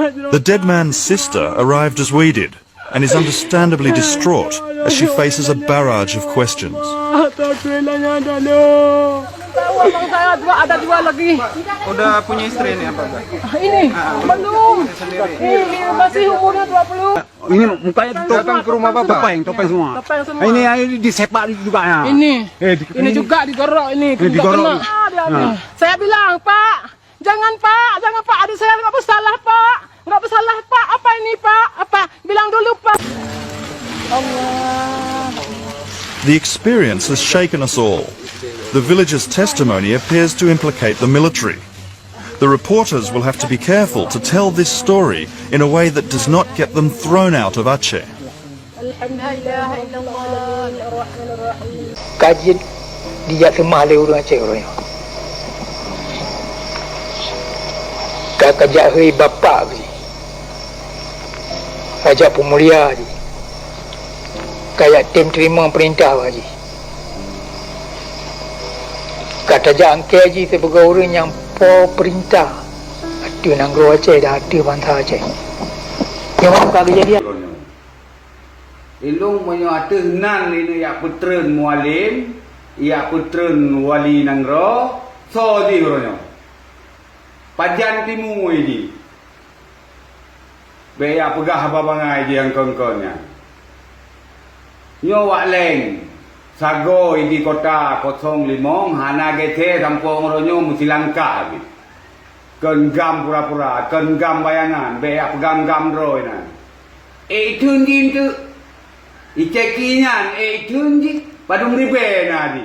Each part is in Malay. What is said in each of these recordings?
The dead man's sister arrived as we did and is understandably distraught as she faces a barrage of questions. Abang saya ada dua lagi. Udah punya istri ini apa? Ini belum. Ini masih umurnya 20. Ini mukanya Datang ke rumah Bapak? topeng semua. Topeng semua. Ini disepak juga ya. Ini juga digorok ini. Juga digorok. kena. Saya bilang, Pak, jangan Pak, adik saya nggak bersalah Pak, nggak bersalah Pak. Apa ini Pak? Apa? Bilang dulu Pak. Allah. The experience has shaken us all. The villagers' testimony appears to implicate the military. The reporters will have to be careful to tell this story in a way that does not get them thrown out of Aceh. Kajian dia semale orang Aceh orang. Kakak hei bapa ni. Raja Pemulia ni. Kayak tim terima perintah haji. Kata jangke haji sebagai orang yang perintah. Ada nanggro Aceh dah ada bantah Aceh. Yang mana kejadian? Ilung punya ada nan ini ya putren mualim, ya putren wali nanggro, so di orangnya. Pajan timu ini. Beya pegah apa bangai dia yang kon-konnya. Nyo wak leng sago di kota 05 hana gete kampung ronyo musilangka gitu. Kenggam pura-pura, kenggam bayangan, beak pegam gam roina. Itun din tu icekinyan itun di padung ribe nadi.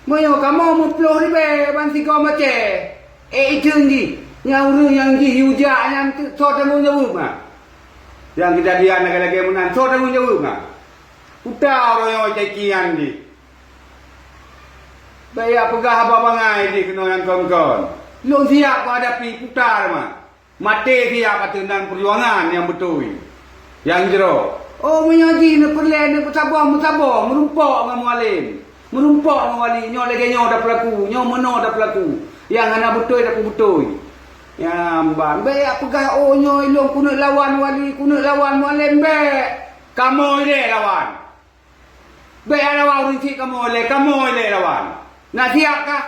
Moyo kamu muploh ribe bansi kau mace. Itun di nyau yang di hujak yang tu so temu nyawu mah. Yang kejadian lagi-lagi menan, so tanggung jawab nak. Udah orang yang cekian di. Bayak pegah apa bangai di kena yang kawan-kawan. Lu siap hadapi putar mah. Mati siap aturan perjuangan yang betul. Yang jero. Oh menyaji nak perlahan nak sabar, merumpak dengan mualim. Merumpak dengan wali, nyo lagi nyo dah pelaku, nyo meno dah pelaku. Yang anak betul dah betul. Ya mbak, baik pegah onyo ilong kuno lawan wali, kuno lawan mualim baik. Kamu ile lawan. Baik lawan rinci kamu ile lawan. Nak siap kah?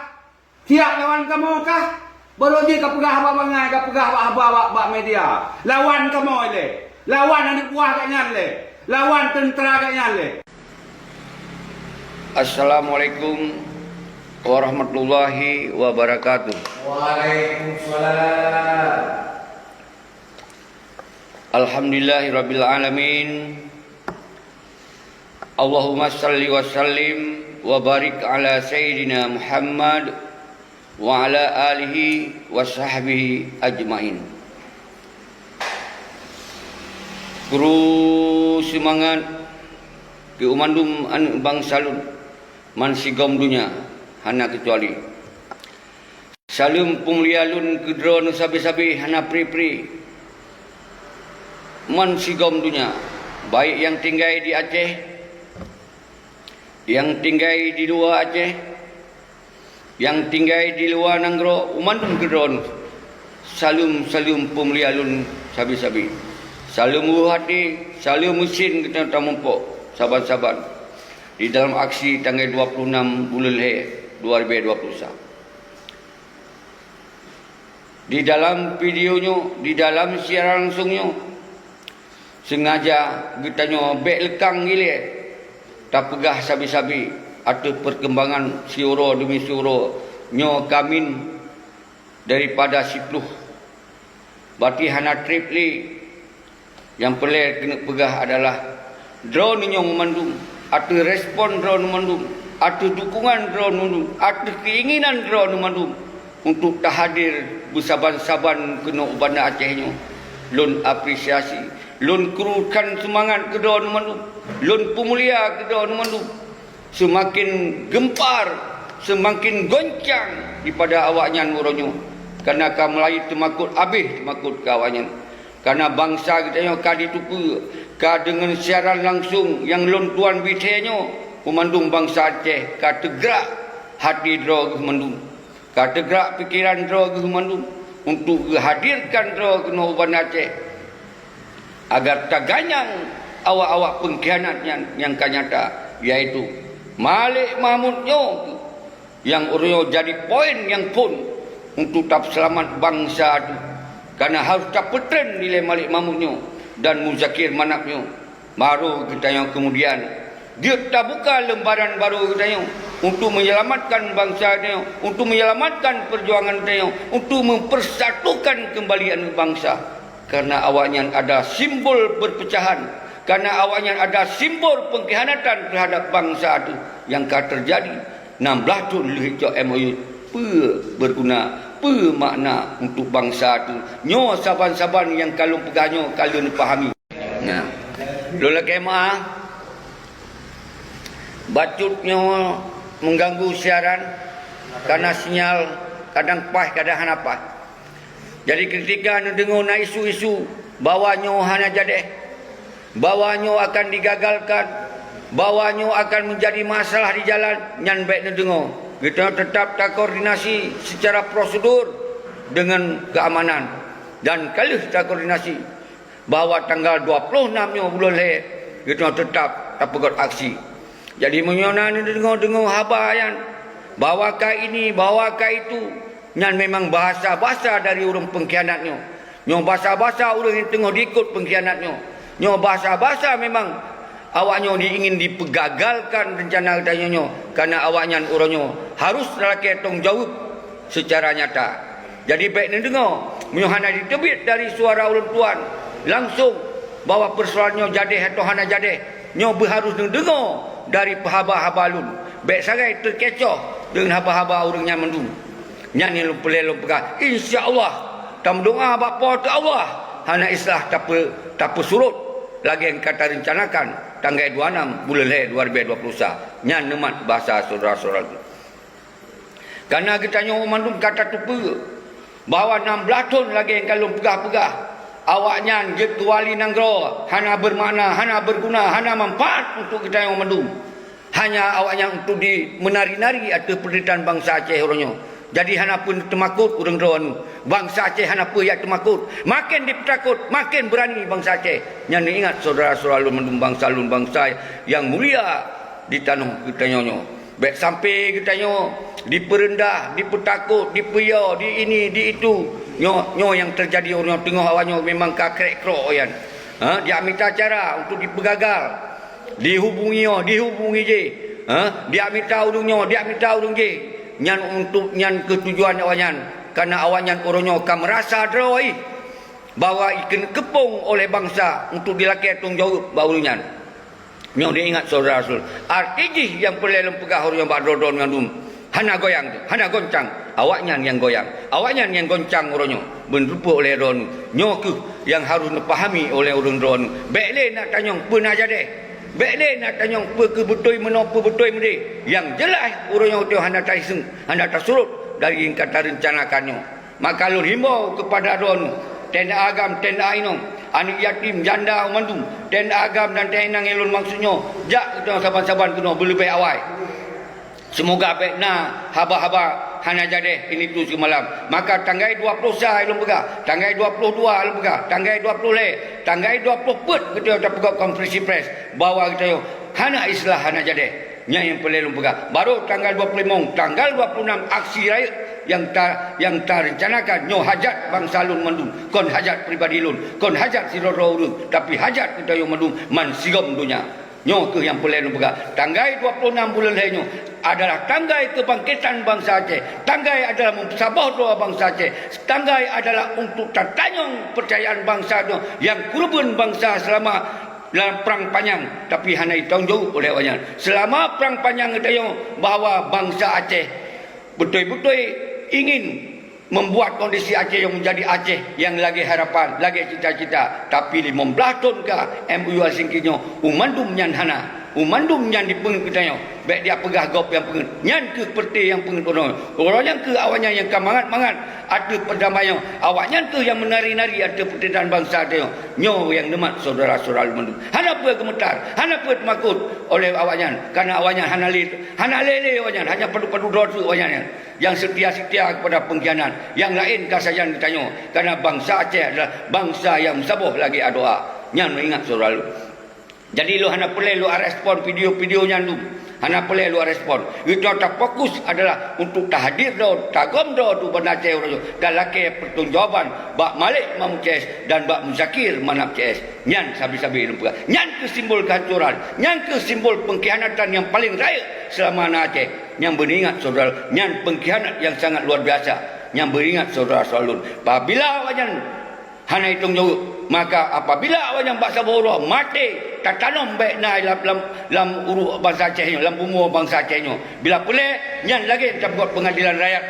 Siap lawan kamu kah? Baru je ka pegah apa bangai, ka pegah apa media. Lawan kamu ile. Lawan anak buah kat nyalle. Lawan tentera kat nyalle. Assalamualaikum warahmatullahi wabarakatuh. Waalaikumsalam. Alhamdulillahirabbil alamin. Allahumma salli wa sallim wa barik ala sayyidina Muhammad wa ala alihi wa sahbihi ajmain. Guru semangat ke umandum an bang salut man sigom dunia hana kecuali salum punglialun kedro nu sabi-sabi hana pri-pri man sigom dunia baik yang tinggal di Aceh, yang tinggal di luar Aceh, yang tinggal di luar Nanggro umandum kedro salum punglialun sabi-sabi salum hati salum mesin kita tamumpok saban-saban di dalam aksi tanggal 26 bulan He 2021. Di dalam videonya, di dalam siaran langsungnya, sengaja getanya bek lekang gile, tak pegah sabi-sabi atau perkembangan siuro demi siuro nyo kamin daripada sipluh. Berarti hana tripli yang perlu kena pegah adalah drone yang memandung. Ada respon drone mandum, ada dukungan drone mandum, ada keinginan drone mandum untuk tak hadir bersaban-saban kena ubana Acehnya. Lun apresiasi, lun kerukan semangat ke drone mandum, lun pemulia ke drone mandum. Semakin gempar, semakin goncang daripada awaknya muronyo. Karena kau Melayu temakut habis temakut ke awaknya. Karena bangsa kita yang kadi tupu ka dengan siaran langsung yang lon tuan bitenyo memandung bangsa Aceh ka tegrak hati dro memandung ka tegrak pikiran dro memandung untuk hadirkan ro kena uban Aceh agar taganyang awak-awak pengkhianat yang kanyata, iaitu Malik Mahmud Nyo yang uryo jadi poin yang pun untuk tak selamat bangsa itu, karena harus tak petren nilai Malik Mahmud Nyo dan Muzakir Manap Nyo. Baru kita yang kemudian dia tak buka lembaran baru kita yang untuk menyelamatkan bangsa dia, untuk menyelamatkan perjuangan dia, untuk mempersatukan kembali bangsa. Karena awaknya ada simbol perpecahan, karena awaknya ada simbol pengkhianatan terhadap bangsa itu yang akan terjadi 16 tahun Zulhijjah MOU berguna, makna untuk bangsa itu. Nyo saban-saban yang kalung pegahnya kalian fahami. Nah, lola kemah bacutnya mengganggu siaran karena sinyal kadang pas kadang hanapa. Jadi ketika anda dengar na isu-isu bawanya hana jadi, bawanya akan digagalkan, bawanya akan menjadi masalah di jalan, nyan baik anda dengar. Kita tetap tak koordinasi secara prosedur dengan keamanan, dan kalau kita koordinasi bahawa tanggal 26 bulan Leh kita tetap tak pegat aksi. Jadi menyona ni dengar haba yang bawakah ini, bawakah itu, yang memang bahasa-bahasa dari orang pengkhianatnya. Nyo bahasa-bahasa orang yang tengah diikut pengkhianatnya. Nyo bahasa-bahasa memang awaknya ingin dipegagalkan rencana katanya, karena awaknya orangnya harus lelaki tanggung jawab secara nyata. Jadi baik ni dengar, menyohana ditebit dari suara ulun tuan langsung bahawa persoalannya jadi atau hana jadi. Nyo berharus dengar dari haba-haba lun. Baik sarai terkecoh dengan haba-haba orang yang mendung. Nyanyi lu pelai pegah. InsyaAllah tam doa bapa tu Allah hana islah tak surut lagi yang kata rencanakan tanggal 26 bulan Leh 2020. Nyan nemat bahasa saudara-saudara itu. Karena kita nyawa mandum kata tu bahawa 16 tahun lagi yang kalau pegah-pegah awaknya kecuali nanggro hana bermakna, hana berguna, hana manfaat untuk kita yang mendung. Hanya awaknya untuk menari-nari atau penderitaan bangsa Aceh orangnya. Jadi hana pun temakut orang roan. Bangsa Aceh hana pun yang temakut. Makin ditakut, makin berani bangsa Aceh. Yang ingat saudara-saudara lu mendung bangsa lun bangsa yang mulia di tanah kita nyonya. Baik sampai kita nyonya diperendah, dipetakut, dipuyau, di ini, di itu. Nyo yang terjadi orang tengah awaknya memang kakrek krok yan. Dia minta cara untuk dipegagal. Dihubungi je. Dia minta urung je. Nyan untuk nyan ketujuan awaknya. Karena awaknya orangnya akan merasa droi bahawa ikan kepung oleh bangsa untuk dilakukan tanggung jawab bahunya. Nyo dia ingat saudara-saudara. Artiji yang pelai lempegah orang yang berdodon ngandum. Hana goyang tu, hana goncang. Awaknya yang goyang, awaknya yang goncang orangnya. Berupa oleh orang. Nyo ke yang harus dipahami oleh orang orang. Baiklah nak tanya pernah jadi. Baiklah nak tanya ke betul menapa betul mesti. Yang jelas orangnya tu hana taiseng, hana tersurut dari kata rencanakannya. Maka lu himbau kepada orang tenda agam, tenda ainong, anak yatim, janda, mandum, tenda agam dan tenda ngelun maksudnya. Jak kita saban-saban kena berlebih awal. Semoga baikna haba-haba hana jadi ini tu semalam. Maka tanggal 20 sah ilmu pegah, tanggal 22 ilmu pegah, tanggal 20 Leh, tanggal 20 put kita dah pegah konferensi pres bahawa kita hana islah hana jadi. Nya yang pelai ilmu pegah. Baru tanggal 25, tanggal 26 aksi raya yang rencanakan nyo hajat bangsa lun mendung. Kon hajat pribadi lun, kon hajat siroro urang, tapi hajat kita yang mendung man sigom dunia. Nyo ke yang pelai ilmu pegah. Tanggal 26 bulan Leh nyo adalah tanggai kebangkitan bangsa Aceh. Tanggai adalah memsabah doa bangsa Aceh. Tanggai adalah untuk tertanyang percayaan bangsa itu yang kurban bangsa selama dalam perang panjang. Tapi hanya ditanggung oleh awaknya. Selama perang panjang itu bahawa bangsa Aceh betul-betul ingin membuat kondisi Aceh yang menjadi Aceh yang lagi harapan, lagi cita-cita. Tapi 15 tahun ke MOU Helsinki umandum nyan hana. umandum yang dipengen kita baik dia pegah gop yang pengen nyan ke peti yang pengen orang yang ke awaknya yang kamangat-mangat ada perdamaian awaknya ke yang menari-nari ada pertandaan bangsa dia nyo yang nemat saudara-saudara mandum hanapa gemetar hanapa takut oleh awaknya karena awaknya hanalele awaknya hanya padu-padu dosa awaknya yang setia-setia kepada pengkhianat yang lain kasayan ditanya karena bangsa Aceh adalah bangsa yang sabuh lagi doa nyan ingat saudara. Jadi lu hana boleh lu respon video-videonya lu. Hana boleh lu respon. Itu tak fokus adalah untuk tahdir do, tagom do tu Aceh orang dan laki pertanggungjawaban Bak Malik Mam CS dan Bak Muzakir Manap CS. Nyan sabi-sabi lu pegang. Nyan ke simbol kehancuran, nyan ke simbol pengkhianatan yang paling raya selama Aceh. Yang beringat saudara, nyan pengkhianat yang sangat luar biasa. Yang beringat saudara salun. Apabila wajan hana hitung jauh maka apabila awak yang bangsa Bohroh mati tak tanam baik naik dalam uruk bangsa Aceh dalam bumi bangsa Aceh bila boleh nyan lagi tak buat pengadilan rakyat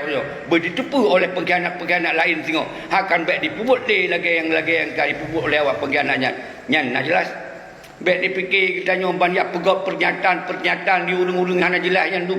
ditipu oleh pengkhianat lain tengok akan baik dipubut lagi yang kali dipubut oleh awak pengkhianatnya nyan nak jelas baik dipikir kita banyak pegot pernyataan di urung-urung hana jelas yang tu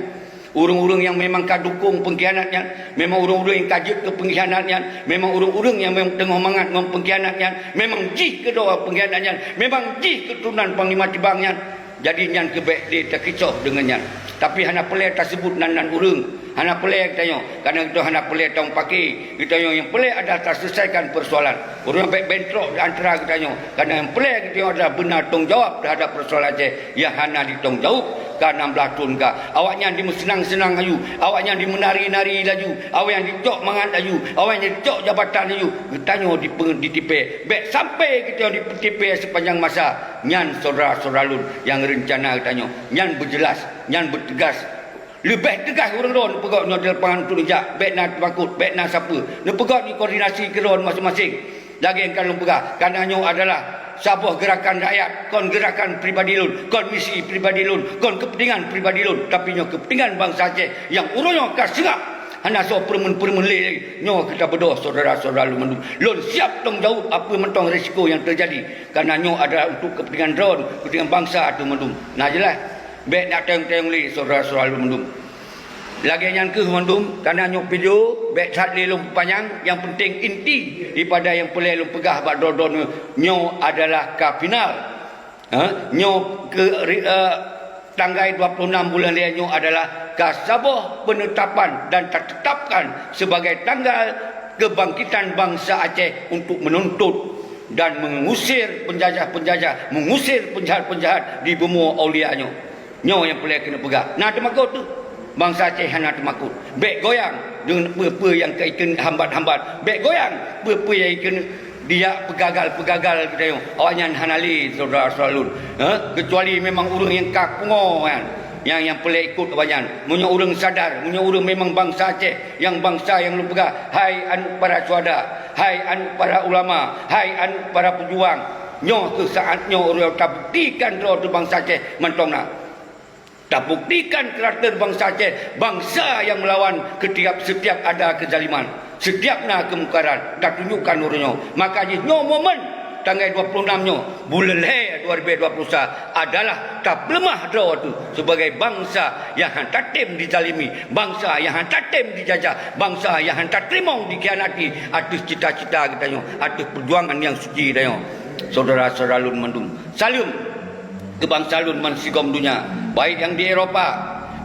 urung-urung yang memang kadukung pengkhianatnya, memang urung-urung yang kajut ke pengkhianatnya, memang urung-urung yang memang tengah mangat dengan pengkhianatnya, memang jih kedua pengkhianatnya, memang jih keturunan Panglima Tibangnya. Jadi nyan kebek dia terkicau dengannya. Tapi hana pelai tak sebut nan urung. Hana pelai kita karena kita hana pelai tahu pakai. Kita yang pelai adalah tak selesaikan persoalan. Orang baik bentrok di antara kita karena yang pelai kita adalah benar tanggungjawab terhadap persoalan Aceh yang hana ditanggungjawab karena belatun ka. Awaknya di senang-senang ayu, awaknya di menari-nari laju, awak yang dicok mangat laju, awak yang dicok jabatan laju. Kita di tipe. Baik sampai kita di tipe sepanjang masa. Nyan saudara-saudara lun yang rencana katanya nyan berjelas nyan bertegas lebih tegas orang don pegot no lapangan tu jak baik nak takut baik nak siapa ne pegot ni koordinasi ke don masing-masing lagi yang kalau pegah karena adalah sebuah gerakan rakyat kon gerakan pribadi lun kon misi pribadi lun kon kepentingan pribadi lun tapi nyo kepentingan bangsa Aceh yang urunyo kasirap hana so permen-permen lagi nyo kita berdoa saudara-saudara lu lun siap tanggung jawab apa mentong risiko yang terjadi karena nyo adalah untuk kepentingan drone kepentingan bangsa tu mendum nah jelas baik nak teng-teng li saudara-saudara lu mendum lagi yang ke mendum karena nyo video baik saat li lum panjang yang penting inti daripada yang boleh lu pegah bak dodon nyo adalah ka final nyo ke tanggal 26 bulan nyo adalah kasabuh penetapan dan tertetapkan sebagai tanggal kebangkitan bangsa Aceh untuk menuntut dan mengusir penjajah-penjajah, mengusir penjahat-penjahat di bumi aulianya. Nyo yang boleh kena pegang. Nah temakut tu. Bangsa Aceh hanya temakut. Baik goyang dengan apa-apa yang kena hambat-hambat. Baik goyang apa-apa yang kena dia pegagal kita awaknya hanali saudara-saudara lun kecuali memang urang yang kapungo kan yang boleh ikut banyak punya urang sadar punya urang memang bangsa Aceh yang bangsa yang lu pegah hai anu para suada hai anu para ulama hai anu para pejuang nyo ke saatnya urang tak buktikan roh tu bangsa Aceh mentongna tak buktikan karakter bangsa Aceh bangsa yang melawan setiap ada kezaliman setiap nak kemungkaran tak tunjukkan urunyo makanya nyo momen tanggal 26 nyo bulan Leh 2021 adalah tak lemah draw tu sebagai bangsa yang tak tem dizalimi bangsa yang tak tem dijajah bangsa yang tak terima dikhianati atas cita-cita kita nyo atas perjuangan yang suci kita nyo saudara-saudara lun mendung salam ke bangsa lun mansigom dunia baik yang di Eropah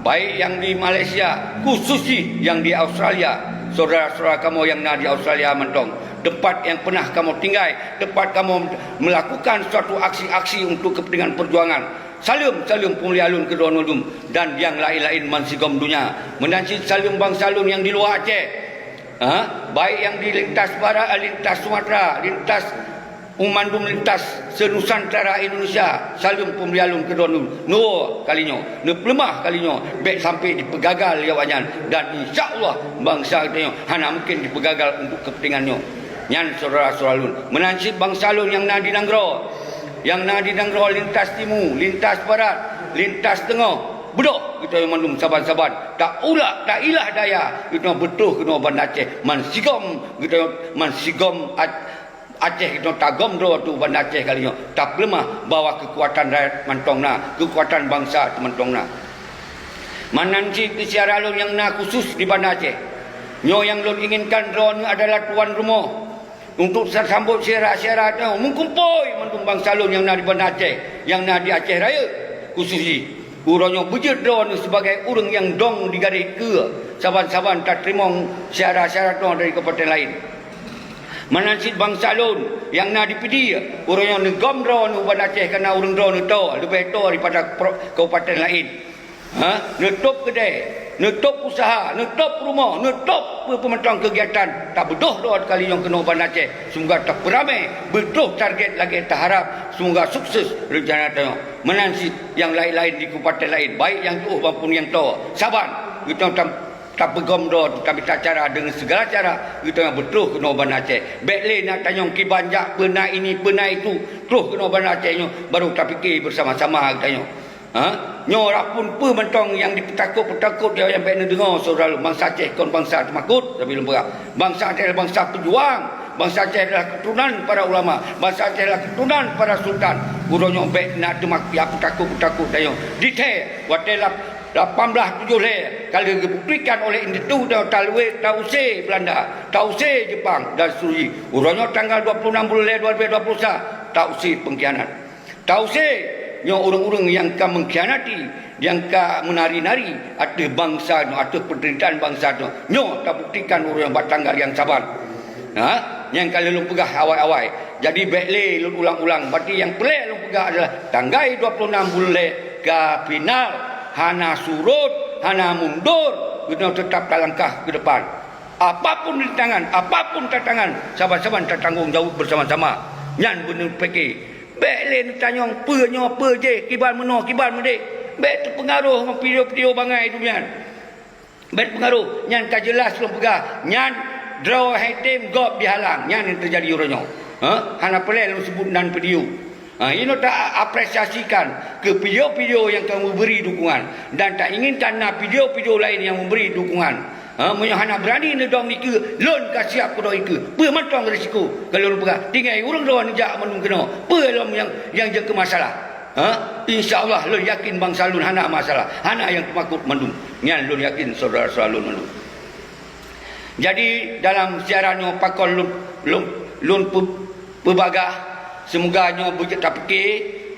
baik yang di Malaysia khususnya yang di Australia saudara-saudara kamu yang ada di Australia mentong tempat yang pernah kamu tinggal tempat kamu melakukan suatu aksi-aksi untuk kepentingan perjuangan salam pemulia alun kedua nudum dan yang lain-lain mansigom dunia menansi salam bangsa alun yang di luar Aceh baik yang di lintas barat lintas Sumatera lintas umandum lintas senusantara Indonesia salam pemulia alun kedua nudum kalinya lemah kalinya baik sampai dipegagal ya wajan dan insyaallah bangsa kita hanya mungkin dipegagal untuk kepentingannya nyan saudara-saudara lun menansib bangsa lun yang nadi nanggro lintas timur lintas barat lintas tengah bedok kita yang mandum saban-saban tak ilah daya kita betul kena Banda Aceh mansigom kita mansigom Aceh kita tagom do tu ban Aceh kali nyo. Tak lemah bawa kekuatan rakyat mantongna, kekuatan bangsa mantongna. Mananci kesiara lon yang na khusus di Banda Aceh. Nyo yang lon inginkan drone adalah tuan rumah. Untuk sambut siara-siara tu mengkumpul mantung bangsa lon yang na di Banda Aceh, yang na di Aceh Raya khususi. Uronyo bujut drone sebagai urang yang dong di garis ke saban-saban tak terima siara-siara tu dari kabupaten lain. Manansit bangsa lon yang na dipidi uronyo negom drone Banda Aceh kerana urang drone tu lebih tu daripada kabupaten lain. Nutup kedai, nutup usaha, nutup rumah, nutup pementang kegiatan. Tak betul doa kali yang kena Banda Aceh. Semoga tak beramai, betul target lagi tak harap. Semoga sukses rencana tengok. Menansit yang lain-lain di kabupaten lain, baik yang tu maupun yang tu. Saban, kita tak pegom doa, tapi tak cara dengan segala cara kita yang betul kena Banda Aceh. Baiklah nak tanya kibanjak pernah ini, pernah itu, terus kena Banda Aceh baru tak fikir bersama-sama kita tanya. Nyorah pun mentong yang dipetakut-petakut dia yang baik dengar saudara bangsa Aceh kon bangsa temakut tapi lembera. Bangsa Aceh adalah bangsa pejuang, bangsa Aceh adalah keturunan para ulama, bangsa Aceh adalah keturunan para sultan. Uronyo baik nak demak ya petakut-petakut dia. Detail watelap 1870 kali dibuktikan oleh Institut Talwe Tause Belanda, Tause Jepang dan Suri. Uronyo tanggal 26 bulan 2021 Tause pengkhianat. Tause yang orang-orang yang akan mengkhianati, yang akan menari-nari ada bangsa, ada penderitaan bangsa tu. Nyo tak buktikan orang yang bertanggal yang sabar. Yang kalau lu pegah awal-awal. Jadi baiklah lu ulang-ulang. Berarti yang pelik lu pegah adalah tanggal 26 bulan ke final. Hana surut, hana mundur. Kita tetap langkah ke depan. Apapun rintangan, apapun tantangan, sahabat-sahabat tak tanggung jawab bersama-sama. Yang benar fikir. Baiklah tanya apa je kibar menor kibar mendek baik terpengaruh dengan video-video bangai tu nyan baik pengaruh nyan tak jelas belum pegah nyan draw item gop dihalang nyan yang terjadi uronyo hana pelai lu sebut dan video ini tak apresiasikan ke video-video yang kamu beri dukungan dan tak inginkan nak video-video lain yang memberi dukungan. Hana berani nedong ni ke lon ka siap ko doi ke pe mantong risiko kalau lu pegah tinggal urang doa nejak menung kena pe lom yang jaga masalah insyaallah lu yakin bangsa lun hana masalah hana yang takut mendung nyan lu yakin saudara-saudara lun mendung. Jadi dalam siarannya pakon lun pebagah semoga nyo bujut tak fikir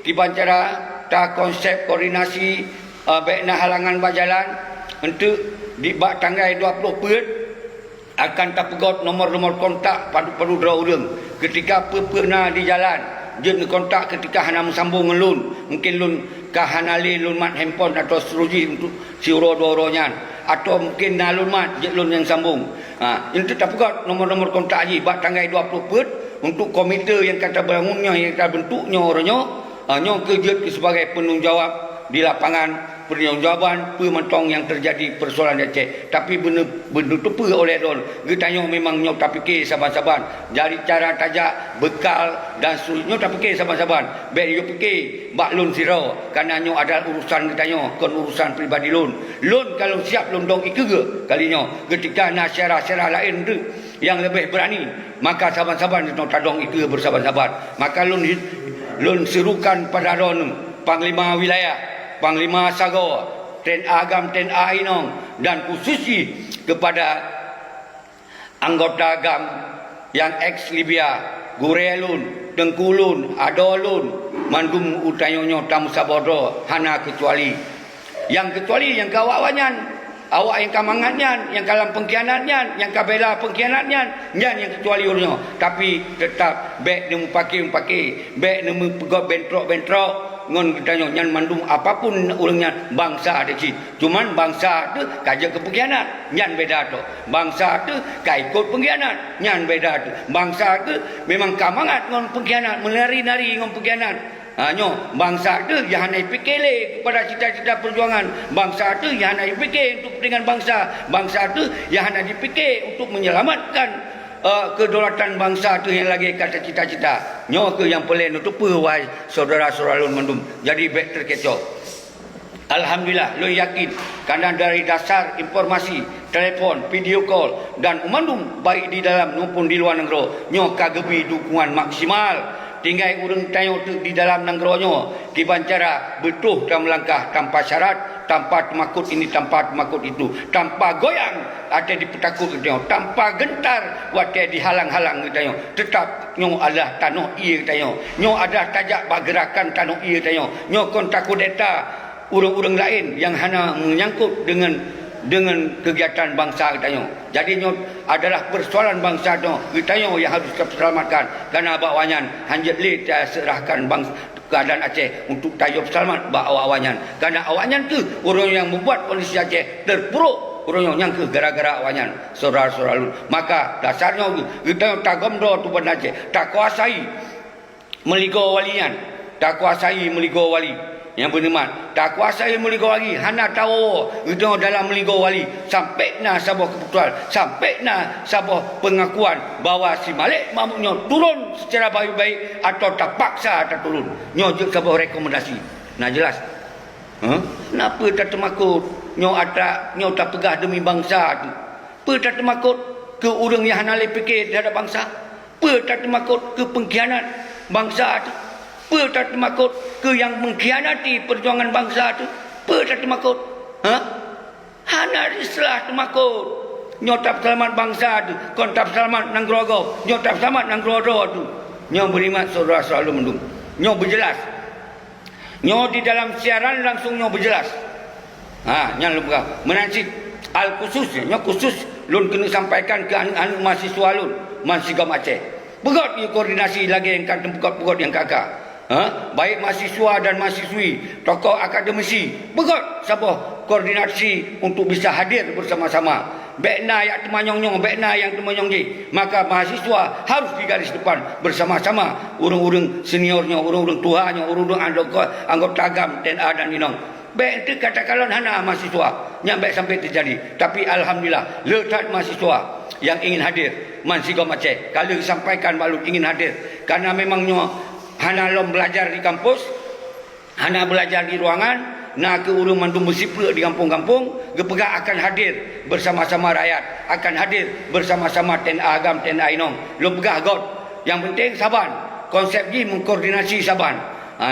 kiban cara ta konsep koordinasi baikna halangan berjalan untuk di bak tanggal 20 Perut akan terpegot nomor-nomor kontak pada draw urang ketika pernah di jalan jen kontak ketika hana sambung ngelun mungkin lun ka hanali lun mat handphone atau seruji untuk si uro-uro-nya atau mungkin nalun mat je lun yang sambung itu terpegot nomor-nomor kontak ji bak tanggal 20 Perut untuk komite yang kata bangunnya yang kata bentuknya orangnya nyo kerja sebagai penanggungjawab di lapangan pertanggungjawaban pementong yang terjadi persoalan di Aceh tapi benda tu pe oleh don getanya memang nyok tak fikir saban-saban dari cara tajak bekal dan seterusnya tak fikir saban-saban baik yo fikir bak lun siro kerana nyok ada urusan getanya kon urusan pribadi lun kalau siap lun dong ikege kalinya ketika nak syarah-syarah lain tu yang lebih berani maka saban-saban nyok tadong ikege bersaban-saban maka lun serukan pada don panglima wilayah Panglima Sago, Ten Agam, Ten Ainong dan khususi kepada anggota Agam yang ex-Libya, Gurelun, Tengkulun, Adolun, Mandum Utayonyo Tamu Sabodo, hana kecuali. Yang kecuali yang kawawannya, awak yang kamangannya, yang kalam pengkhianatnya, yang kabela pengkhianatnya, yang kecuali urnya. Tapi tetap baik nemu pakai, baik nemu pegot bentrok ngon ditanya nyan mandum apapun ulangnya bangsa ada sih cuman bangsa tu kaja ke pengkhianat nyan beda tu bangsa tu kai ikut pengkhianat nyan beda tu bangsa tu memang kamangat ngon pengkhianat menari-nari ngon pengkhianat nyo bangsa tu yang hanai fikir kepada cita-cita perjuangan bangsa tu yang hanai fikir untuk kepentingan bangsa tu yang hanai dipikir untuk menyelamatkan kedaulatan bangsa tu yang lagi kata cita-cita nyo ke yang pelik tu pe wai saudara-saudara lun mendum jadi baik terkecoh. Alhamdulillah lu yakin kerana dari dasar informasi telefon, video call dan umandum baik di dalam maupun di luar negara nyo kagebi dukungan maksimal. Tinggal urang tayo di dalam negara nyo kiban cara betuh dan melangkah tanpa syarat, tanpa temakut ini, tanpa temakut itu, tanpa goyang ada dipetakut kita, tanpa gentar wate dihalang-halang kita, tetap nyo adalah tanah ia kita, nyo ada tajak bergerakan tanah ia kita, nyo kon takut data urang-urang lain yang hanya menyangkut dengan kegiatan bangsa kita. Jadi nyo adalah persoalan bangsa kita yang harus kita selamatkan. Karena bawayan hanjat li serahkan bangsa keadaan Aceh untuk tayo selamat bawayan. Karena awanyan tu orang yang membuat kondisi Aceh terpuruk, orang yang ke gara-gara awanyan, saudara-saudara. Maka dasarnya kita tak gomdo tu benar Aceh, tak kuasai meligo walian, tak kuasai meligo wali. Yang beriman tak kuasai meligo wali, hana tahu itu dalam meligo wali sampai na sebuah keputusan, sampai na sebuah pengakuan bahawa si Malik mampunya turun secara baik-baik atau terpaksa tak turun. Nyo juga sebuah rekomendasi. Nah jelas. Kenapa tak termakut? Nyo tak pegah demi bangsa tu. Apa tak termakut ke orang yang hana fikir terhadap bangsa? Apa tak termakut ke pengkhianat bangsa tu? Apa tak termakut ke yang mengkhianati perjuangan bangsa tu? Apa tak termakut? Hana islah termakut. Nyo tak selamat bangsa tu, kon tak selamat nang grogo. Nyo tak selamat nang grogo tu. Nyo berimat saudara selalu mendung. Nyo berjelas. Nyo di dalam siaran langsung nyo berjelas. Nyang lupa. Menansi al khusus, nyo khusus lun kena sampaikan ke anak mahasiswa lun, mahasiswa Aceh. Pegot ni koordinasi lagi yang kan pegot yang kakak. Baik mahasiswa dan mahasiswi, tokoh akademisi, begot sebuah koordinasi untuk bisa hadir bersama-sama. Bekna yang temanyong-nyong, bekna yang temanyong je. Maka mahasiswa harus di garis depan bersama-sama. Urung-urung seniornya, urung-urung tuanya, urung-urung anggota agam, TNA dan Ninong. Bek itu katakanlah hana mahasiswa yang baik sampai terjadi. Tapi alhamdulillah, letak mahasiswa yang ingin hadir, Mansigom Aceh. Kalau disampaikan malu ingin hadir, karena memangnya hana lom belajar di kampus, hana belajar di ruangan, nak ke urung mandum bersipra di kampung-kampung, gepegak akan hadir bersama-sama rakyat, akan hadir bersama-sama TNA Agam, TNA Inong. Lom pegah god. Yang penting saban. Konsep ni mengkoordinasi saban.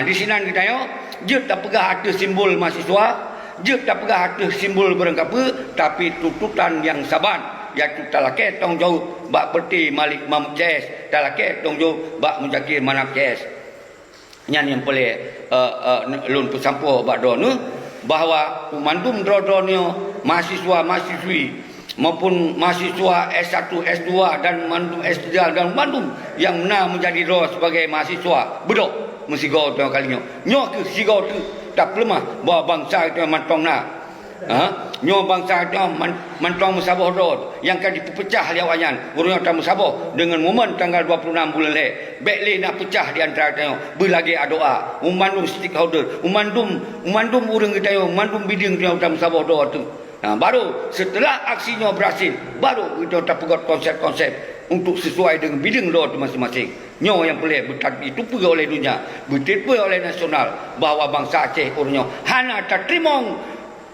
Di sini kita yo, je tak pegah ada simbol mahasiswa, je tak pegah ada simbol berengkapa, tapi tuntutan yang saban. Iaitu talake tanggungjawab bak Perti Malik Mahmud CS, talake tanggungjawab bak Muzakir Manaf CS. Yang boleh lun pesampo bak donu bahawa pemandum drodonyo mahasiswa-mahasiswi maupun mahasiswa S1, S2 dan mandum S3 dan mandum yang benar menjadi roh sebagai mahasiswa bedok mesti go tengok kalinya. Nyo ke sigo tu tak lemah bahawa bangsa itu mantong na. Nyo bangsa itu mantong musabah road yang kan dipecah liawanyan urang tak musabah dengan momen tanggal 26 bulan le bekle nak pecah di antara kita berlagi doa umandum stakeholder umandum urang kita umandum biding kita tak musabah road tu. Baru setelah aksinya berhasil baru kita tak pegot konsep-konsep untuk sesuai dengan bidang road masing-masing. Nyo yang boleh ditupu oleh dunia, ditipu oleh nasional bahawa bangsa Aceh urangnya hana tak terima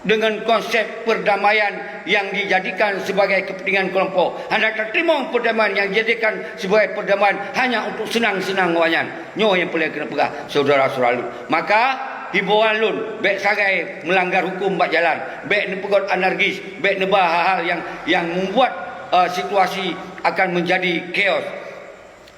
dengan konsep perdamaian yang dijadikan sebagai kepentingan kelompok. Hendak terima perdamaian yang dijadikan sebagai perdamaian hanya untuk senang-senang wayan. Nyo yang boleh kena pegang saudara-saudara. Maka himbauan lun, baik sagai melanggar hukum bak jalan, baik nepegot anarkis, baik nebah hal-hal yang membuat situasi akan menjadi chaos.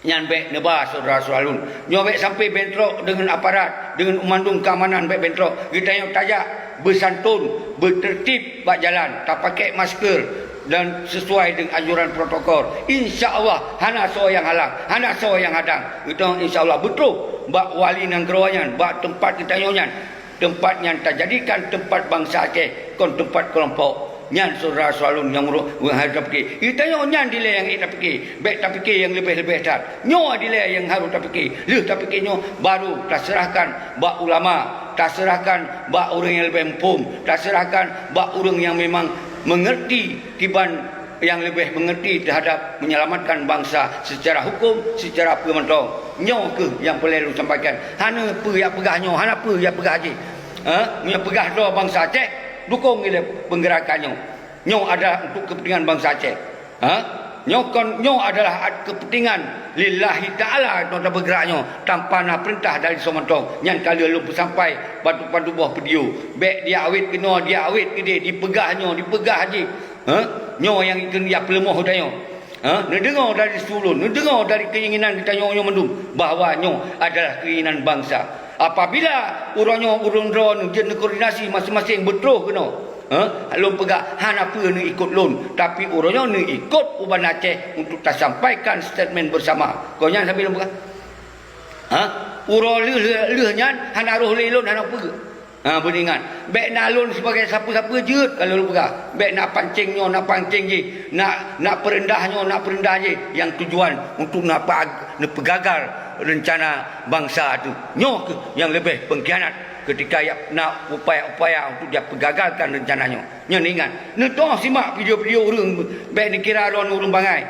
Yang baik nebah saudara-saudara lun. Nyo baik sampai bentrok dengan aparat, dengan umandung keamanan baik bentrok. Kita yang tajak bersantun, bertertib bak jalan, tak pakai masker dan sesuai dengan anjuran protokol. Insya-Allah hana so yang halang, hana so yang hadang. Kita insya-Allah betul bak wali nang geroyan, bak tempat kita nyonya. Tempat yang tak jadikan tempat bangsa Aceh, kon tempat kelompok. Nyan saudara selalu yang harus fikir. Kita nyan dile yang kita fikir. Baik tak fikir yang lebih-lebih hebat. Nyo dile yang harus tak fikir. Lu tak fikir nyo baru tak serahkan bak ulama, tak serahkan bak orang yang lebih empum, tak serahkan bak orang yang memang mengerti kiban yang lebih mengerti terhadap menyelamatkan bangsa secara hukum, secara pementong. Nyo ke yang boleh lu sampaikan. Hana apa yang pegah nyo, hana apa yang pegah Aceh. Yang pegah doa bangsa Aceh dukung ile penggerakannya. Nyo adalah untuk kepentingan bangsa Aceh. Nyo adalah kepentingan lillahi ta'ala. Nyo dah bergeraknya tanpa nak perintah dari Somantong. Yang kali lu sampai batu-batu buah video. Baik dia awet kena, dia awet ke dia, dipegahnya, dipegah je. Nyo yang kena dia pelemoh dah nyo. Ni dengar dari sulun, ni dengar dari keinginan kita nyo mendum bahawa nyo adalah keinginan bangsa. Apabila urang drone dia koordinasi masing-masing betul kena. Lon pegak han apa ni ikut lon, tapi urangnya ni ikut Uban Aceh untuk tak sampaikan statement bersama. Kau nyan sampai lon pegak. Urang leh nyan han aruh lelon han apa ke? Beningan. Baik nak lon sebagai siapa-siapa je kalau lon pegak. Baik nak pancingnya, nak pancing je, nak perendahnya, nak perendah je, yang tujuan untuk nak pegagal rencana bangsa tu. Nyo ke yang lebih pengkhianat ketika nak upaya-upaya untuk dia pegagalkan rencananya. Nyo ni ingat. Ni toh simak video-video urang baik dikira urang bangai.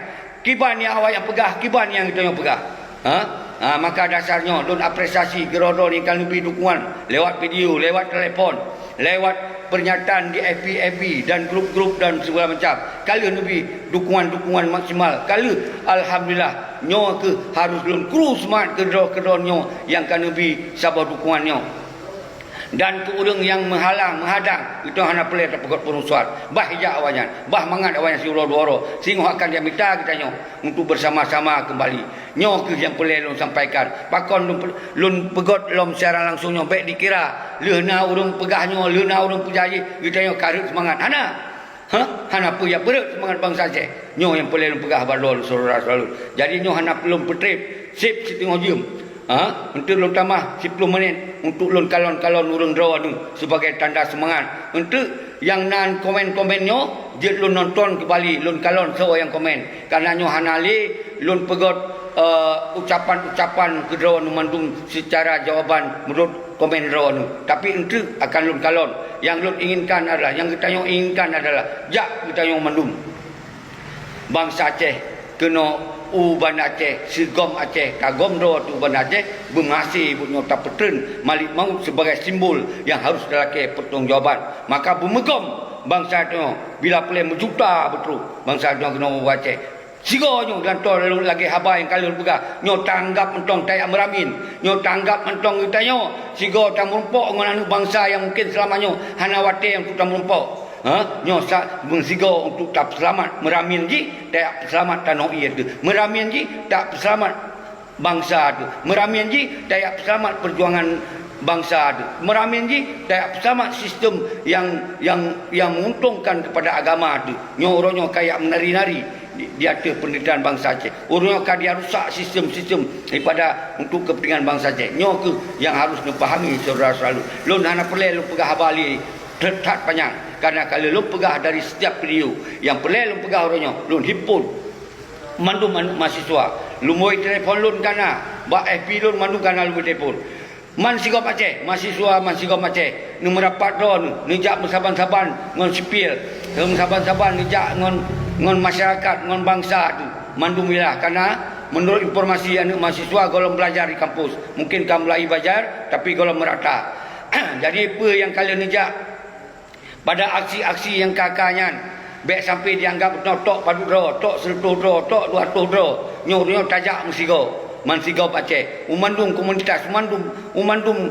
Kiban yang awak yang pegah, kiban yang kita yang pegah. Maka dasarnya don apresiasi gerodol yang kalau lebih dukungan lewat video, lewat telefon, lewat pernyataan di FB dan grup-grup dan segala macam. Kalau lebih dukungan maksimal. Kalau alhamdulillah nyo ke harus don kru smart kedor nyo yang kan lebih sabar dukungannya. Dan ke orang yang menghadang itu hanya pelai terpegot penusuat bah hijak awalnya bah mangat awalnya si uro-uro sehingga akan dia minta kita nyo untuk bersama-sama kembali nyo ke yang pelai lon sampaikan pakon lon pegot lom secara langsung nyo baik dikira leuna urang pegahnya leuna urang pujaji kita nyo karut semangat hana apa ya berat semangat bangsa Aceh nyo yang pelai lon pegah balol saudara selalu jadi nyo hana belum petrip sip tengok diam untuk lon tambah 10 minit untuk lon kalon-kalon urang draw tu sebagai tanda semangat. Untuk yang nan komen-komennya je lon nonton kembali lon kalon so yang komen karena nyo hanali lon pegot ucapan-ucapan ke draw mandung secara jawaban menurut komen draw tu. Tapi untuk akan lon kalon yang lon inginkan adalah yang kita nyo inginkan adalah jak kita nyo mandung bangsa Aceh kena Uban Aceh, Segom Aceh, Kagom do tu Uban Aceh bermasih bunyo tak petren malik maut sebagai simbol yang harus dilaki pertanggungjawaban. Maka bumegom bangsa tu bila pelai menjuta betul bangsa tu kena Uban Aceh. Sigonyo dan to lagi haba yang kalian pegah nyo tanggap mentong tayak meramin, nyo tanggap mentong kita nyo sigo tak merumpok ngan bangsa yang mungkin selamanya hana wate yang tak merumpok. Nyo mengsigo untuk tak selamat meramin ji tak selamat tanah ia tu meramin ji tak selamat bangsa tu meramin ji tak selamat perjuangan bangsa tu meramin ji tak selamat sistem yang menguntungkan kepada agama tu nyo orangnya kayak menari-nari di atas penderitaan bangsa Aceh orangnya kan dia rusak sistem-sistem daripada untuk kepentingan bangsa Aceh nyo ke yang harus dipahami saudara selalu lon hana perlu pegah balik tetap panjang karena kalau lu pegah dari setiap video yang pelai lu pegah orangnya lu hipun mandu mahasiswa lu moi telefon lu kana ba FB lu mandu kana lu telefon man sigop Aceh mahasiswa man sigop Aceh nu merapat ron nu jak saban-saban ngon sipil saban-saban nu jak ngon masyarakat ngon bangsa tu mandu milah karena menurut informasi anak mahasiswa golong belajar di kampus mungkin kamu mulai belajar tapi golong merata jadi apa yang kalian nejak pada aksi-aksi yang kakaknya baik sampai dianggap tok padu draw tok 100 draw tok 200 draw nyo tajak mansigo Aceh umandung komunitas umandung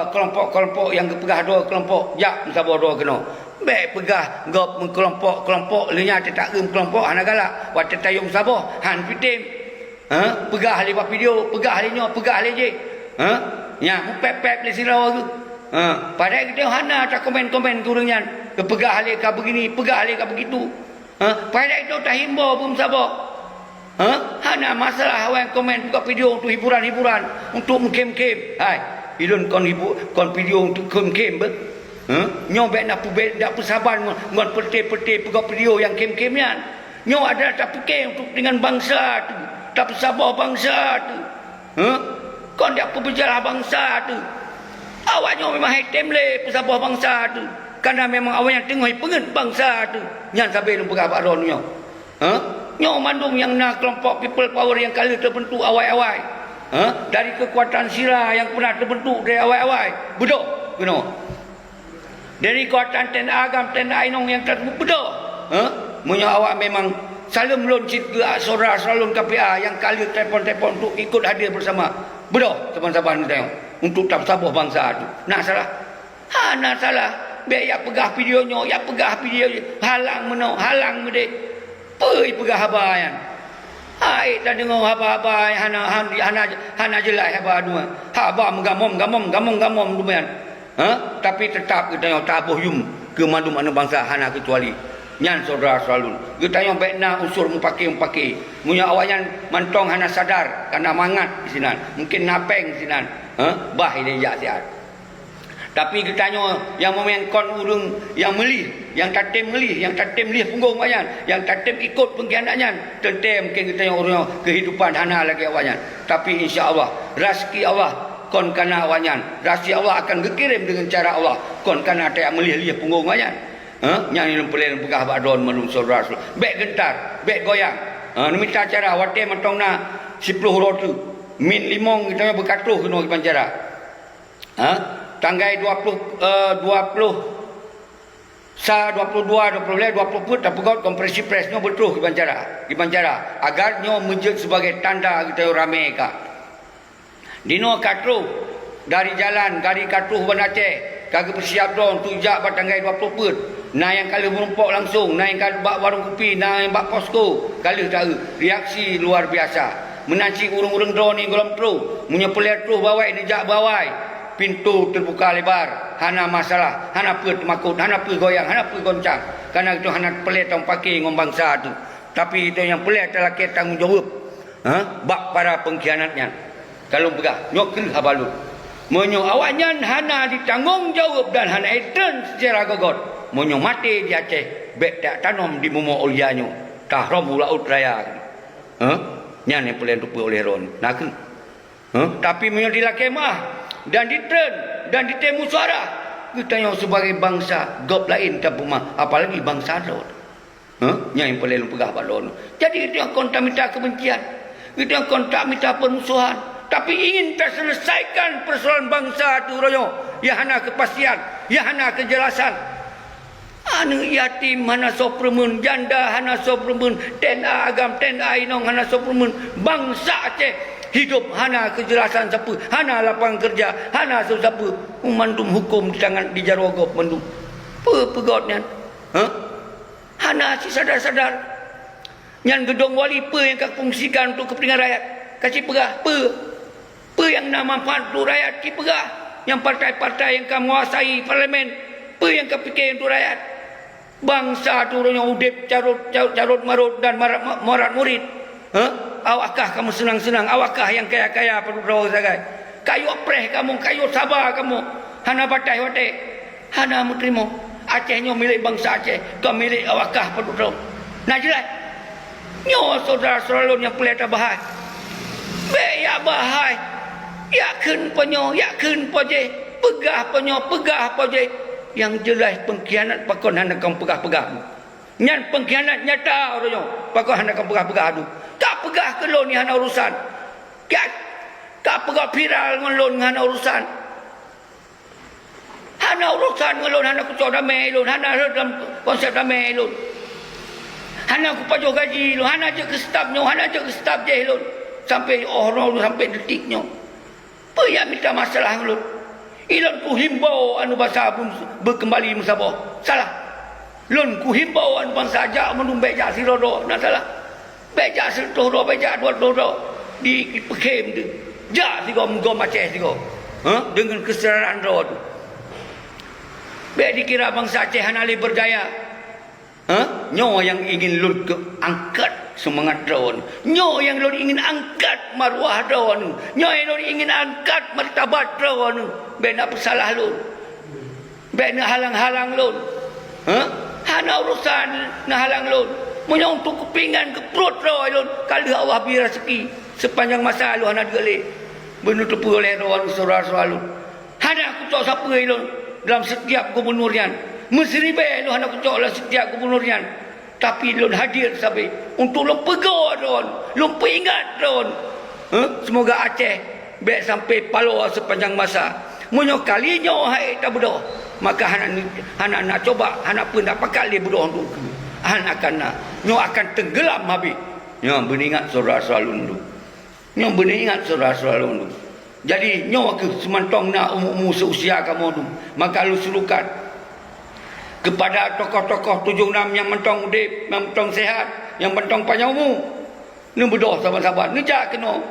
kelompok-kelompok yang pegah dua kelompok jak sabar dua kena baik pegah gop kelompok lenya tak kelompok hana galak wat tayung sabah han pitim pegah ahli buat video pegah ahli nyo pegah ahli je nya pep le sirau tu padahal kita hana tak komen-komen kurangnya kepegah halik ka begini pegah halik ka begitu padahal itu tak himbau pun sabar hana masalah awak komen buka video untuk hiburan-hiburan untuk mengkem-kem hai idun kon video untuk kem-kem nyo baik nak pubek dak persaban ngon pete-pete buka video yang kem-kemnya nyo ada tak fikir untuk dengan bangsa tu tak bersabar bangsa tu kon dak berbicara bangsa tu awaknya memang hitam le pesabah bangsa tu kerana memang awaknya tengok pengen bangsa tu nyan sampai lu pegah baron nyo nyo mandung yang nak kelompok people power yang kali terbentuk awai-awai dari kekuatan sirah yang pernah terbentuk dari awai-awai bedok dari kekuatan tenda agam tenda ainong yang terbentuk bedok Munyo awak memang salam lon cerita saudara salon KPA yang kali telefon-telefon untuk ikut hadir bersama. Betul teman-teman kita untuk tabuh bangsa tu. Nak salah? Nak salah. Biar ya pegah videonya, ya pegah video halang meno, halang mede. Pei pegah habayan. Hai tak dengar haba-haba hana jelai haba dua. Haba gamom lumayan. Tapi tetap kita yang tabuh yum ke mana bangsa hana kecuali nyan saudara selalu. Kita yang baikna unsur mupaki. Munya awaknya mantong hana sadar karena mangat di sinan. Mungkin napeng di sinan. Bah ini ya sihat. Tapi kita yang memengkon urung yang melih, yang tatem melih punggung awaknya, yang tatem ikut pengkhianatnya. Tentem mungkin kita yang orang kehidupan hana lagi awaknya. Tapi insya-Allah rezeki Allah kon kana awaknya. Rezeki Allah akan dikirim dengan cara Allah. Kon kana tak melih punggung awaknya. Yang ini pegah badon melum saudara. Bek gentar, bek goyang. Minta cara wate mentongna 10 rotu. Min limong kita berkatuh kena pancara. Tanggai 22 put tak pegot kompresi presnya betul di Banjara agar nyo menjadi sebagai tanda kita ramai ka dino katru dari jalan dari katru Ban Aceh kagak bersiap dong untuk jak batanggai 20 put nah yang kali menumpuk langsung nah yang kali bak warung kopi nah yang bak posko kali tahu reaksi luar biasa menanci urung-urung drone ni golam tru menyepelir tru bawai ni jak bawai pintu terbuka lebar, hana masalah, hana put makut, hana put goyang, hana put goncang. Karena itu hana pelet tong pakai ngom bangsa tu. Tapi itu yang pelet adalah kita tanggungjawab. Bak para pengkhianatnya. Kalau pegah, nyok habalut. Monyo awaknya hana ditanggungjawab dan hana eten secara gogot. Monyo mati di Aceh, bek tak tanam di mumo olianyo. Tahrom laut raya. Nyan yang pelet tu oleh ron. Nak. Tapi monyo dilakemah dan ditren dan ditemu suara kita yang sebagai bangsa gop lain tak puma apalagi bangsa lain yang paling pegah balon jadi itu yang kontak minta kebencian itu yang kontak minta permusuhan tapi ingin terselesaikan persoalan bangsa itu royo ya hana kepastian ya hana kejelasan anu yatim hana sopremun janda hana sopremun tenda agam tenda inong hana sopremun bangsa Aceh hidup hana kejelasan siapa hana lapangan kerja hana siapa mandum hukum di tangan di jarogop mandum pegotnya hana si sadar-sadar nyan gedong wali yang kak fungsikan untuk kepentingan rakyat kasih pegah yang nama manfaat untuk rakyat ki pegah yang partai-partai yang kak menguasai parlimen yang kak fikir untuk rakyat bangsa tu yang udip carut marut dan morat murid awakkah kamu senang-senang awakkah yang kaya-kaya penduduk sagai kayu apreh kamu kayu sabar kamu hana batai wate hana mutrimo Acehnya milik bangsa Aceh kau milik awakkah penduduk nah jelas nyo saudara-saudara yang pelita bahai be ya bahai yakin penyo yakin poje pegah poje yang jelas pengkhianat pakon hana kau pegah-pegah nyan pengkhianat nyata orangnya pakon hana kau pegah-pegah tu tak pegah ke lon ni hana urusan. Tak pegah viral dengan lon hana urusan. Hana urusan dengan lon hana kucok damai lon. Hana dalam konsep damai lon. Hana ku pajuh gaji lon. Hana je ke stafnya. Hana je ke staf je lon. Sampai orang sampai detiknya. Apa yang minta masalah lon? Ilon ku himbau anu bahasa berkembali musabah. Salah. Lon ku himbau anu bangsa ajak menumbek jak sirodo. Nak salah. Bejak sentuh ro bejak dua ro di pekem tu jak tiga menggom Aceh tiga dengan kesedaran ro tu be dikira bangsa Aceh hanali berjaya nyo yang ingin lud ke angkat semangat ron nyo yang lud ingin angkat maruah ron nyo yang lud ingin angkat martabat ron be nak bersalah lud be nak halang-halang lud hana urusan nak halang lud punya untuk kepingan ke perut roh lon kalau Allah beri rezeki sepanjang masa lu hana digale menutupi oleh roh saudara-saudara lu hana aku cok siapa lon dalam setiap gubernurian mesribe lu hana aku cok dalam setiap gubernurian tapi lon hadir sampai untuk lu pegang ron lu peringat ron semoga Aceh baik sampai Palo sepanjang masa munyo kalinya hai tak berdoa maka hana nak coba hana pun nak pakai dia berdoa untuk akan nak nyo akan tenggelam habis. Nyo beringat saudara-saudara lundu. Nyo beringat saudara-saudara lundu. Jadi nyo ke semantong nak umur seusia kamu tu, maka lu surukan kepada tokoh-tokoh 76 yang mentong udip, yang mentong sehat, yang mentong panjang umur. Ni berdoa sahabat-sahabat, nejak kena.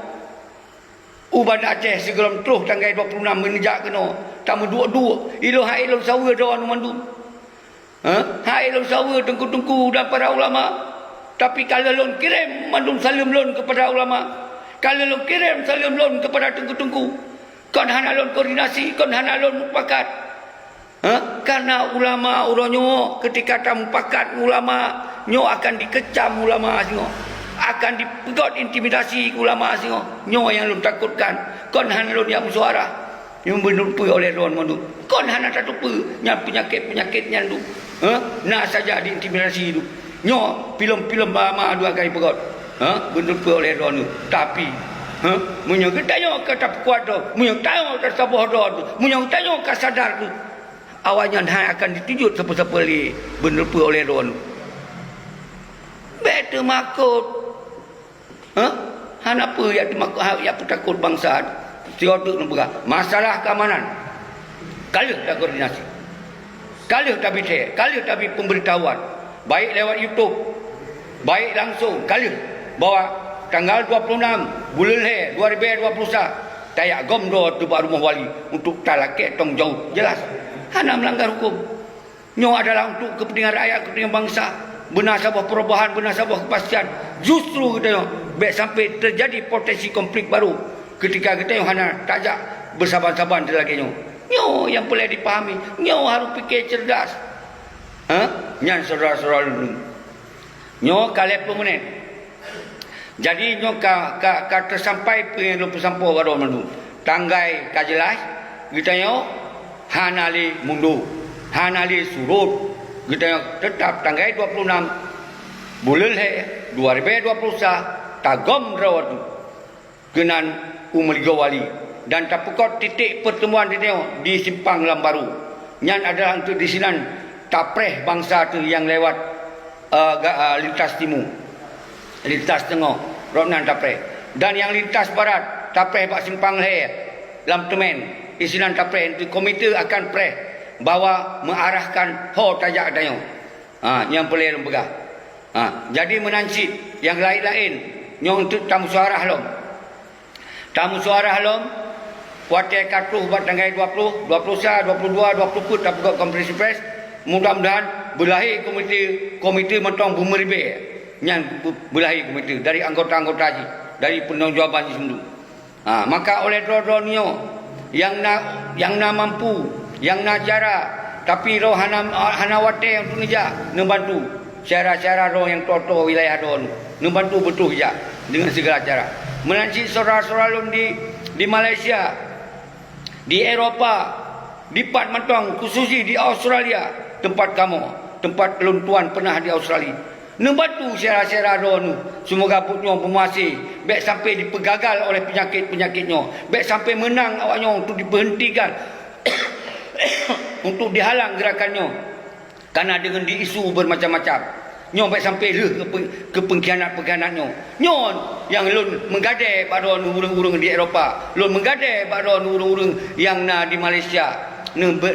Uban Aceh segera terus tanggal 26 menejak kena. Tamu dua-dua. Ilo hai ilo sawa doa nu mandu. Hai ilo sawa tengku-tengku dan para ulama. Tapi kalau lon kirim mandum salim lon kepada ulama. Kalau lon kirim salim lon kepada tengku-tengku. Kon hana lon koordinasi, kon hana lon mupakat. Karena ulama uronyo ketika tamu pakat ulama nyo akan dikecam ulama singo. Akan dipegot intimidasi ulama singo. Nyo yang lon takutkan. Kon hana lon yang suara. Yang menutupi oleh Ron Mandu. Kon hana tatupi yang penyakit-penyakitnya tu. Nah saja diintimidasi itu. Nyo film-film lama dua kali pegot. Menutupi oleh Ron tu. Tapi munyo kita nyo kata kuat tu. Munyo tayo kata sabar tu. Munyo tayo kata sadar tu. Awalnya akan ditujut siapa-siapa li menutupi oleh Ron. Betul makut. Hanapa yang dimakut yang takut bangsa. Tiada masalah keamanan. Kalau tak koordinasi, kalau tak bincang, kalau tak pemberitahuan, baik lewat YouTube, baik langsung, kalau bahawa tanggal 26 bulan Leh 2021 tayak gomdo tu rumah wali untuk talakek tong jauh jelas. Hana melanggar hukum. Nyo adalah untuk kepentingan rakyat, kepentingan bangsa. Benar sebuah perubahan, benar sebuah kepastian. Justru kita baik sampai terjadi potensi konflik baru. Ketika kita yang hana tajak bersabar-sabar lagi nyo yang boleh dipahami, nyo harus fikir cerdas. Nyan saudara-saudara dulu. Nyo kali pemenit. Jadi nyo ka tersampai pengen sampo baru mandu. Tanggai ka jelas kita nyo hanali mundu, hanali surut. Kita nyo tetap tanggai 26 bulan Leh 2021 tagom rawat kenan Umliga Wali dan tapukot titik pertemuan di Simpang Lambaru. Nyan adalah untuk di sinan tapreh bangsa tu yang lewat lintas timur, lintas tengah, Ronan tapreh. Dan yang lintas barat tapreh bak Simpang Leh, Lam Temen, di sinan tapreh itu komite akan preh bawa mengarahkan ho tajak dayo. Yang boleh lembagah. Jadi menancit yang lain-lain nyong untuk tamu suara long. Tamu suara halom kuatir katuh buat tanggal 20, 21, 22, 20 tak buka konferensi pers. Mudah-mudahan berlahir komite mentong bumeribe. Yang berlahir komite dari anggota-anggota haji, dari penanggujawaban semua. Maka oleh dro-dronio yang na mampu, yang na cara, tapi roh hana wate yang tu nija membantu. Cara-cara roh yang toto wilayah don membantu betul ya dengan segala cara. Menancit saudara-saudara di Malaysia, di Eropah, di Pat Matong, khususnya di Australia, tempat kamu, tempat luntuan pernah di Australia. Membantu syarah-syarah donu, semoga putnya pemuasi, baik sampai dipegagal oleh penyakit-penyakitnya, baik sampai menang awaknya untuk diberhentikan, untuk dihalang gerakannya, karena dengan diisu bermacam-macam. Nyo baik sampai ke pengkhianat-pengkhianatnya. Nyo yang lun menggadai pada urang-urang di Eropah, lun menggadai pada urang-urang yang di Malaysia,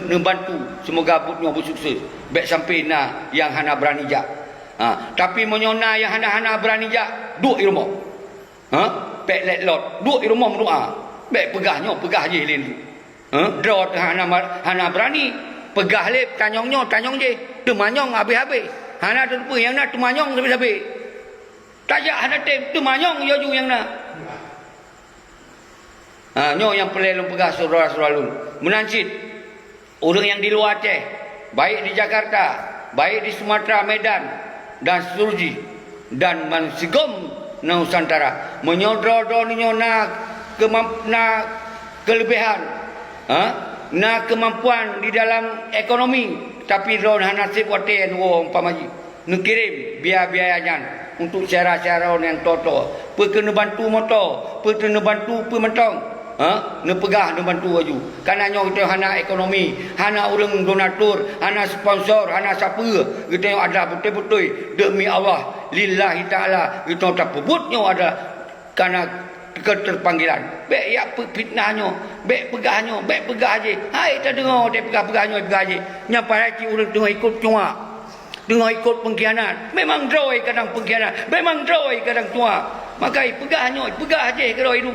membantu semoga putnya bersukses. Baik sampai yang hana berani jak. Tapi menyona yang hana berani jak, duk di rumah. Baik let lot, duk di rumah berdoa. Baik pegah je lin. Draw hana berani, pegah lep tanyong je, temanyong habis-habis. Hana tu yang nak temanyong habis-habis. Tajak hana temanyong yo yang nak. Nyo yang pelelong pegah saudara-saudara lun. Menancit orang yang di luar Aceh, baik di Jakarta, baik di Sumatera, Medan dan Suruji dan Mansigom Nusantara menyodro nyo na kelebihan, na kemampuan di dalam ekonomi. Tapi ron hanasib waten wo pamaji nu kirim biaya-biayanya untuk cara-cara yang toto pe kena bantu motor pe kena bantu pe mentong Ne pegah ne bantu aju. Kananyo kita hana ekonomi, hana urang donatur, hana sponsor, hana siapa. Kita yang ada betul-betul demi Allah, lillahi taala kita tak pebutnya ada karena keterpanggilan. Bek ya fitnahnya, bek pegahnya, bek pegah aje. Hai tak dengar dia pegah-pegahnya pegah aje. Nyapa hati urang tengah ikut cuma. Tengah ikut pengkhianat. Memang droi kadang pengkhianat, memang droi kadang tua. Maka pegahnya, pegah aje kalau itu.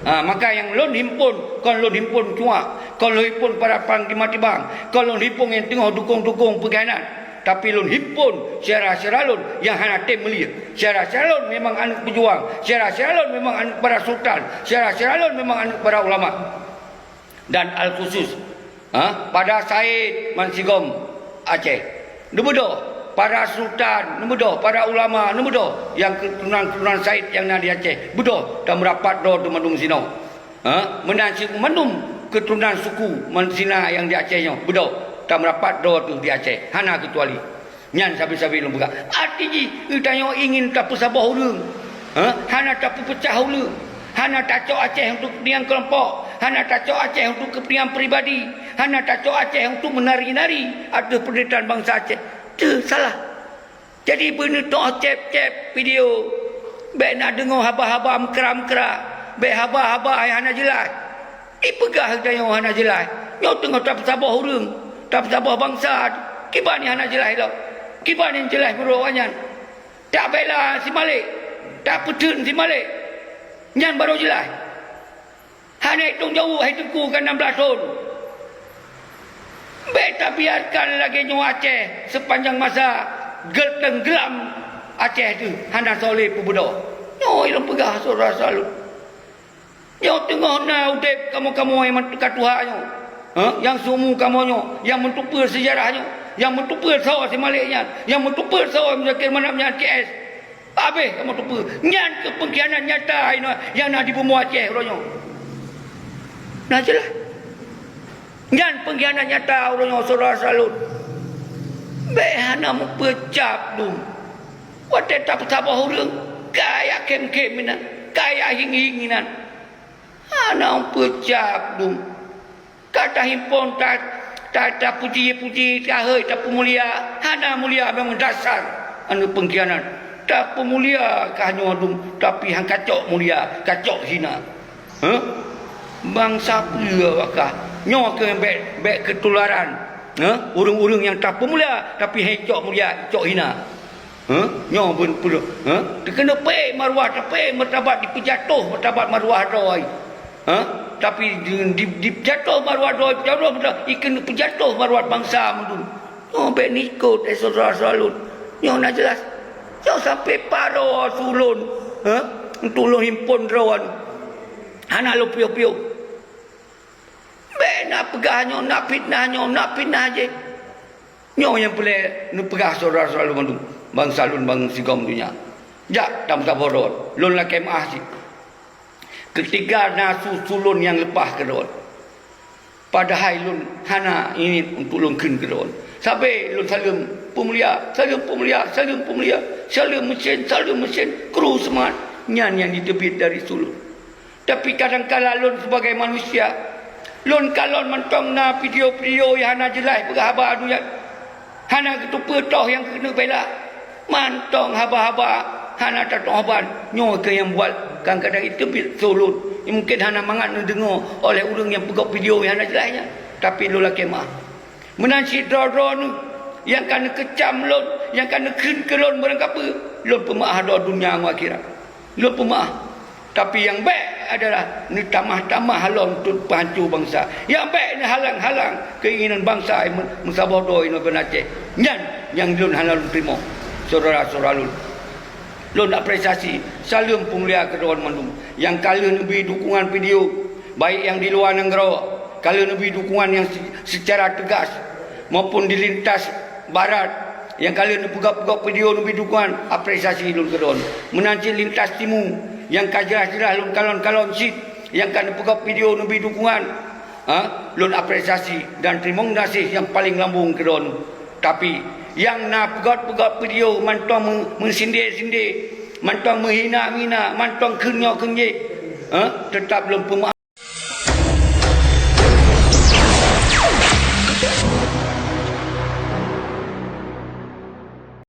Maka yang lon himpun, kalau lon himpun cuma, kalau himpun para panglima tibang, kalau lon himpun yang tengah dukung-dukung pengkhianat. Tapi lon himpun syarah-syarah lon yang hana tem melia. Syarah-syarah lon memang anak pejuang, syarah-syarah lon memang anak para sultan, syarah-syarah lon memang anak para ulama. Dan al-khusus pada Said Mansigom Aceh. Nebedo para sultan, nebedo para ulama, nebedo yang keturunan Said yang ada di Aceh. Bedo dan merapat do mandung Sinau. Menansi mandum keturunan suku Mansina yang di Acehnya. Bedo tak merapat do tu di Aceh. Hana kecuali nyan sabi-sabi lu buka. Arti kita yang ingin tak pesabah urang. Hana tak pecah urang. Hana tak cok Aceh untuk kepentingan kelompok. Hana tak cok Aceh untuk kepentingan pribadi. Hana tak cok Aceh untuk menari-nari ada penderitaan bangsa Aceh. Tu salah. Jadi benda tu cep-cep video. Baik nak dengar haba-haba mekera-mekera. Baik haba-haba yang hana jelas. Pegah kita yang hana jelas. Yang tengah tak pesabah urang. Tak pesabah bangsa. Kibar ni hana jelas lah. Kibar ni jelas beruangan. Tak bela si Malik. Tak petun si Malik. Nyan baru jelas. Hana hitung jauh, hitung kan 16 tahun. Baik tak biarkan lagi nyawa Aceh sepanjang masa tenggelam Aceh tu. Hana soleh pebudak. Nyawa ilang pegah saudara salut. Nyawa tengah na udep kamu-kamu yang mentukat Tuhannya. Yang sumu kamunya, yang mentupa sejarahnya, yang mentupa sawah si Maliknya, yang mentupa sawah Muzakir Manapnya KS. Habis kamu tupa. Nyan ke pengkhianat nyata yang nak di bumi Aceh orangnya. Nah jelas. Nyan pengkhianat nyata orangnya saudara salut. Behana mu pecap tu. Wadah tak sabar orang. Kaya kem-keminan. Kaya hing-hinginan. Hana pecap tu. Kata himpun tak puji-puji tak hei tak pemulia. Hana mulia memang dasar anu pengkhianat. Tak pemulia kahnya adum tapi hang kacok mulia, kacok hina. Bangsa pula wakah. Nyo ke bek ketularan. Urang-urang yang tak pemulia tapi hecok mulia, cok hina. Nyo pun pula. Kena pe maruah tak pe martabat dipejatuh martabat maruah doi. Tapi di jatuh maruah doi jatuh ikan pejatuh maruah bangsa mendun. Oh bek nikut saudara salut. Nyo nak jelas. Nyo sampai paro sulun. Tolong himpun rawan. Hana lu piu-piu. Bek nak pegahnya, nak fitnah je. Nyo yang boleh nu pegah saudara salut mendun. Bangsa lun bang Sigom dunia. Jak tam saborot. Lun la kemah si. Ketiga nasu sulun yang lepas ke daun. Padahal lun hana ini untuk lun kun ke daun. Sampai lun salam pemulia, salam pemulia, salam pemulia, salam mesin, kru semangat. Nyan yang ditebit dari sulun. Tapi kadang-kadang lun sebagai manusia, lun kalon mentong na video-video yang hana jelas berhaba adu yang hana ketupa toh yang kena bela. Mantong haba-haba hana tak tohaban nyo ke yang buat kadang-kadang itu sulun mungkin hana mangat nak dengar oleh orang yang pegak video yang hana jelasnya tapi lu laki mah menansi dron yang kena kecam lon yang kena ken ke lon barang apa lon pemaah do dunia akhirat lon pemaah tapi yang baik adalah ni tamah-tamah halon untuk pancur bangsa yang baik ni halang-halang keinginan bangsa musabah do ino Aceh nyan yang lon halal terima saudara-saudara lun apresiasi salam pemulia kedawan mandum yang kala lebih dukungan video baik yang di luar negara kala lebih dukungan yang secara tegas maupun di lintas barat yang kala pegak-pegak video lebih dukungan apresiasi lun kedawan menanti lintas timur yang kajelas-jelas lun kalon-kalon sit yang kala pegak video lebih dukungan lun apresiasi dan terima kasih yang paling lambung kedawan tapi yang nak pegat-pegat video mantong mensindir-sindir, mantong menghina-hina, mantong kenyok-kenyik, tetap belum pemaham.